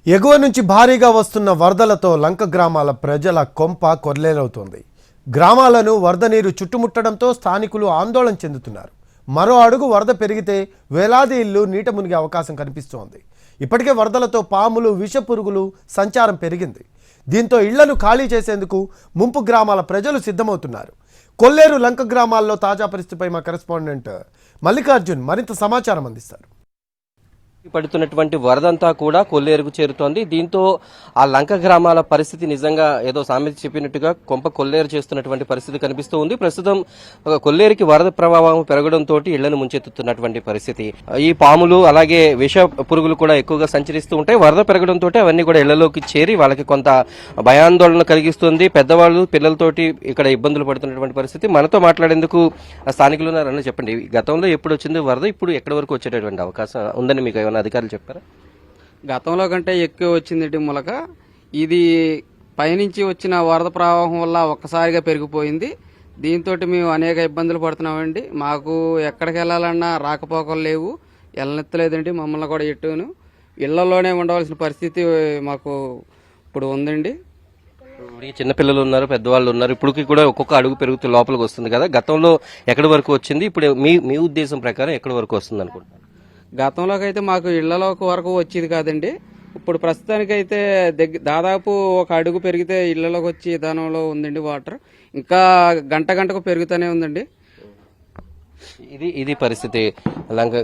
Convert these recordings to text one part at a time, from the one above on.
ఎగువ నుంచి భారీగా వస్తున్న వరదలతో లంక గ్రామాల ప్రజల కొంప కొర్లేలవుతోంది. గ్రామాలను వరద నీరు చుట్టుముట్టడంతో స్థానికులు ఆందోళన చెందుతున్నారు. మరో అడుగు వరద పెరిగితే వేలాది ఇళ్లు నీట మునిగే అవకాశం కనిపిస్తోంది. ఇప్పటికే వరదలతో పాములు, విషపురుగులు సంచారం పెరిగింది. దీంతో ఇళ్లను ఖాళీ చేసేందుకు ముంపు గ్రామాల ప్రజలు సిద్ధమవుతున్నారు. కొల్లేరు లంక గ్రామాల్లో తాజా పరిస్థితిపై మా కరెస్పాండెంట్ మల్లికార్జున్ మరింత సమాచారం అందిస్తారు. పడుతున్నటువంటి వరదంతా కూడా కొల్లేరుకు చేరుతోంది. దీంతో ఆ లంక గ్రామాల పరిస్థితి నిజంగా ఏదో సామెత చెప్పినట్టుగా కొంప కొల్లేరు చేస్తున్నటువంటి పరిస్థితి కనిపిస్తూ ఉంది. ప్రస్తుతం కొల్లేరుకి వరద ప్రభావం పెరగడంతో ఇళ్లను ముంచెత్తుతున్నటువంటి పరిస్థితి. ఈ పాములు అలాగే విష పురుగులు కూడా ఎక్కువగా సంచరిస్తూ ఉంటాయి. వరద పెరగడంతో అవన్నీ కూడా ఇళ్లలోకి చేరి వాళ్ళకి కొంత భయాందోళన కలిగిస్తుంది. పెద్దవాళ్ళు పిల్లలతోటి ఇక్కడ ఇబ్బందులు పడుతున్నటువంటి పరిస్థితి. మనతో మాట్లాడేందుకు స్థానికులు ఉన్నారని చెప్పండి. గతంలో ఎప్పుడు వచ్చింది వరద, ఇప్పుడు ఎక్కడి వరకు వచ్చేటటువంటి అవకాశం ఉందని మీకు అధికారులు చెప్పారా? గతంలో కంటే ఎక్కువ వచ్చింది మూలక ఇది పైనుంచి వచ్చిన వరద ప్రవాహం వల్ల ఒక్కసారిగా పెరిగిపోయింది. దీంతో మేము అనేక ఇబ్బందులు పడుతున్నామండి. మాకు ఎక్కడికి వెళ్ళాలన్నా రాకపోకలు లేవు, వెళ్ళనెత్తలేదండి. మమ్మల్ని కూడా ఎట్టును ఇళ్లలోనే ఉండవలసిన పరిస్థితి మాకు ఇప్పుడు ఉందండి. చిన్నపిల్లలు ఉన్నారు, పెద్దవాళ్ళు ఉన్నారు. ఇప్పటికి కూడా ఒక్కొక్క అడుగు పెరుగుతూ లోపలికి వస్తుంది కదా. గతంలో ఎక్కడి వరకు వచ్చింది, ఇప్పుడు మీ ఉద్దేశం ప్రకారం ఎక్కడి వరకు వస్తుంది అనుకుంటున్నారు? గతంలోకి అయితే మాకు ఇళ్లలోకి వరకు వచ్చేది కాదండి. ఇప్పుడు ప్రస్తుతానికైతే దాదాపు ఒక అడుగు పెరిగితే ఇళ్లలోకి వచ్చి విధానంలో ఉందండి. వాటర్ ఇంకా గంటకు పెరుగుతూనే ఉందండి. ఇది పరిస్థితి.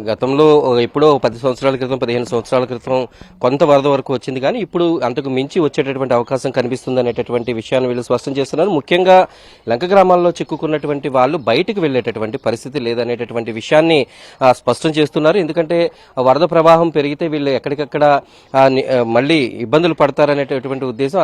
గతంలో ఎప్పుడో 10 సంవత్సరాల క్రితం, 15 సంవత్సరాల క్రితం కొంత వరద వరకు వచ్చింది, కానీ ఇప్పుడు అంతకు మించి వచ్చేటటువంటి అవకాశం కనిపిస్తుంది అనేటటువంటి విషయాన్ని వీళ్ళు స్పష్టం చేస్తున్నారు. ముఖ్యంగా లంక గ్రామాల్లో చిక్కుకున్నటువంటి వాళ్ళు బయటకు వెళ్లేటటువంటి పరిస్థితి లేదనేటటువంటి విషయాన్ని స్పష్టం చేస్తున్నారు. ఎందుకంటే వరద ప్రవాహం పెరిగితే వీళ్ళు ఎక్కడికక్కడ మళ్ళీ ఇబ్బందులు పడతారనేటటువంటి ఉద్దేశం